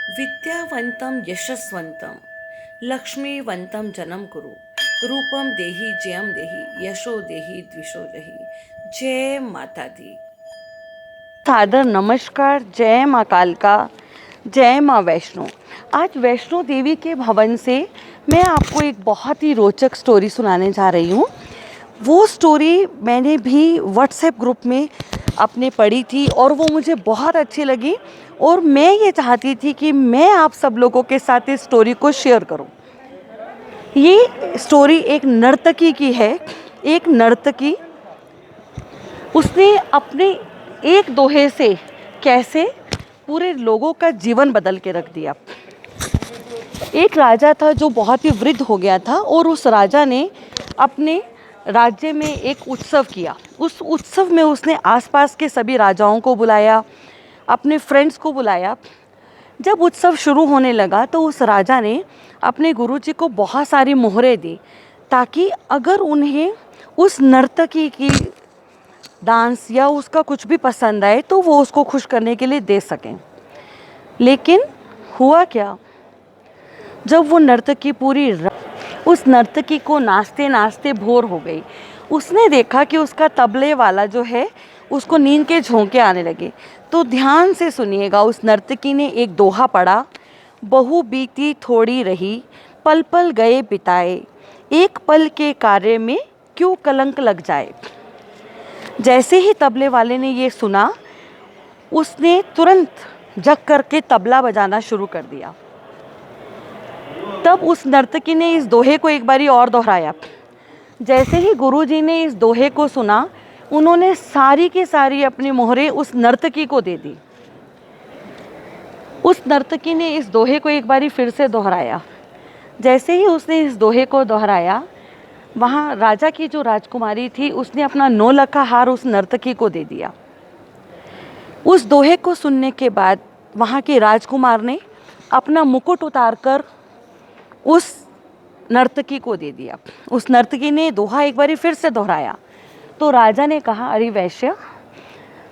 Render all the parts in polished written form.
विद्यावन्तं यशस्वन्तं लक्ष्मीवन्तं जनं कुरु रूपम देहि जयम देहि यशो देहि द्विषो देहि। जय माता दी। सादर नमस्कार। जय माँ कालका, जय माँ वैष्णो। आज वैष्णो देवी के भवन से मैं आपको एक बहुत ही रोचक स्टोरी सुनाने जा रही हूँ। वो स्टोरी मैंने भी व्हाट्सएप ग्रुप में अपने पढ़ी थी और वो मुझे बहुत अच्छी लगी और मैं ये चाहती थी कि मैं आप सब लोगों के साथ इस स्टोरी को शेयर करूं। ये स्टोरी एक नर्तकी की है। एक नर्तकी, उसने अपने एक दोहे से कैसे पूरे लोगों का जीवन बदल के रख दिया। एक राजा था जो बहुत ही वृद्ध हो गया था और उस राजा ने अपने राज्य में एक उत्सव किया। उस उत्सव में उसने आसपास के सभी राजाओं को बुलाया, अपने फ्रेंड्स को बुलाया। जब उत्सव शुरू होने लगा तो उस राजा ने अपने गुरुजी को बहुत सारी मोहरें दी ताकि अगर उन्हें उस नर्तकी की डांस या उसका कुछ भी पसंद आए तो वो उसको खुश करने के लिए दे सकें। लेकिन हुआ क्या, जब वो नर्तकी उस नर्तकी को नाचते नाचते बोर हो गई। उसने देखा कि उसका तबले वाला जो है उसको नींद के झोंके आने लगे। तो ध्यान से सुनिएगा, उस नर्तकी ने एक दोहा पढ़ा। बहु बीती थोड़ी रही, पल पल गए बिताए, एक पल के कार्य में क्यों कलंक लग जाए। जैसे ही तबले वाले ने ये सुना, उसने तुरंत जग करके तबला बजाना शुरू कर दिया। तब उस नर्तकी ने इस दोहे को एक बारी और दोहराया। जैसे ही गुरुजी ने इस दोहे को सुना, उन्होंने सारी की सारी अपनी मोहरें उस नर्तकी को दे दी। उस नर्तकी ने इस दोहे को एक बारी फिर से दोहराया। जैसे ही उसने इस दोहे को दोहराया, वहाँ राजा की जो राजकुमारी थी उसने अपना 9 लखा हार उस नर्तकी को दे दिया। उस दोहे को सुनने के बाद वहाँ के राजकुमार ने अपना मुकुट उतारकर उस नर्तकी को दे दिया। उस नर्तकी ने दोहा एक बारी फिर से दोहराया तो राजा ने कहा, अरे वैश्य,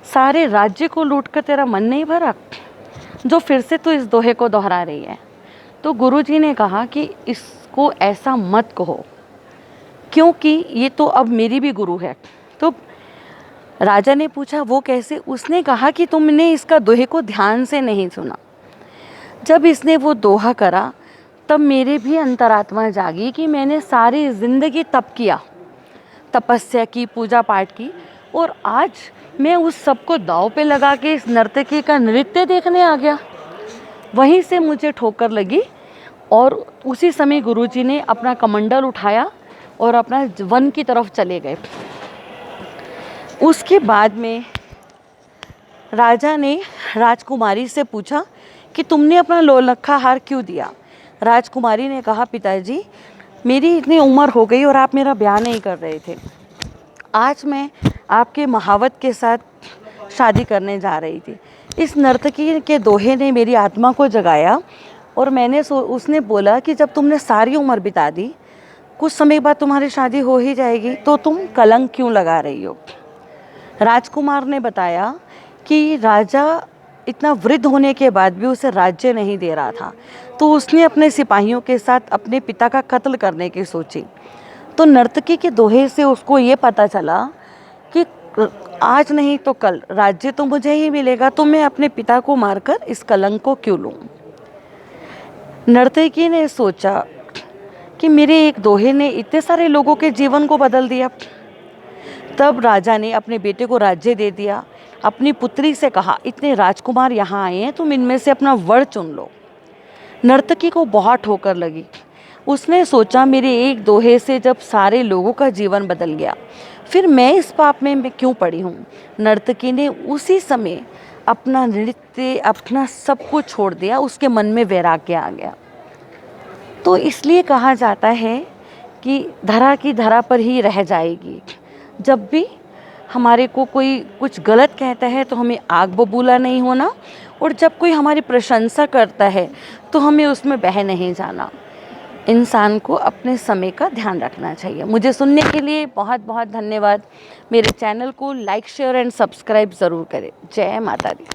सारे राज्य को लूटकर तेरा मन नहीं भरा जो फिर से तू इस दोहे को दोहरा रही है। तो गुरुजी ने कहा कि इसको ऐसा मत कहो, क्योंकि ये तो अब मेरी भी गुरु है। तो राजा ने पूछा, वो कैसे? उसने कहा कि तुमने इसका दोहे को ध्यान से नहीं सुना। जब इसने वो दोहा करा तब मेरे भी अंतरात्मा जागी कि मैंने सारी ज़िंदगी तप किया, तपस्या की, पूजा पाठ की, और आज मैं उस सब को दांव पे लगा के इस नर्तकी का नृत्य देखने आ गया। वहीं से मुझे ठोकर लगी और उसी समय गुरुजी ने अपना कमंडल उठाया और अपना वन की तरफ चले गए। उसके बाद में राजा ने राजकुमारी से पूछा कि तुमने अपना 9 लखा हार क्यों दिया। राजकुमारी ने कहा, पिताजी, मेरी इतनी उम्र हो गई और आप मेरा ब्याह नहीं कर रहे थे। आज मैं आपके महावत के साथ शादी करने जा रही थी। इस नर्तकी के दोहे ने मेरी आत्मा को जगाया और उसने बोला कि जब तुमने सारी उम्र बिता दी, कुछ समय बाद तुम्हारी शादी हो ही जाएगी, तो तुम कलंक क्यों लगा रही हो। राजकुमार ने बताया कि राजा इतना वृद्ध होने के बाद भी उसे राज्य नहीं दे रहा था, तो उसने अपने सिपाहियों के साथ अपने पिता का कत्ल करने की सोची। तो नर्तकी के दोहे से उसको ये पता चला कि आज नहीं तो कल राज्य तो मुझे ही मिलेगा, तो मैं अपने पिता को मारकर इस कलंक को क्यों लूँ। नर्तकी ने सोचा कि मेरे एक दोहे ने इतने सारे लोगों के जीवन को बदल दिया। तब राजा ने अपने बेटे को राज्य दे दिया। अपनी पुत्री से कहा, इतने राजकुमार यहाँ आए हैं, तुम इनमें से अपना वर चुन लो। नर्तकी को बहुत ठोकर लगी। उसने सोचा, मेरे एक दोहे से जब सारे लोगों का जीवन बदल गया, फिर मैं इस पाप में क्यों पड़ी हूँ। नर्तकी ने उसी समय अपना नृत्य, अपना सब कुछ छोड़ दिया। उसके मन में वैराग्य आ गया। तो इसलिए कहा जाता है कि धरा की धरा पर ही रह जाएगी। जब भी हमारे को कोई कुछ गलत कहता है तो हमें आग बबूला नहीं होना, और जब कोई हमारी प्रशंसा करता है तो हमें उसमें बह नहीं जाना। इंसान को अपने समय का ध्यान रखना चाहिए। मुझे सुनने के लिए बहुत बहुत धन्यवाद। मेरे चैनल को लाइक, शेयर एंड सब्सक्राइब ज़रूर करें। जय माता दी।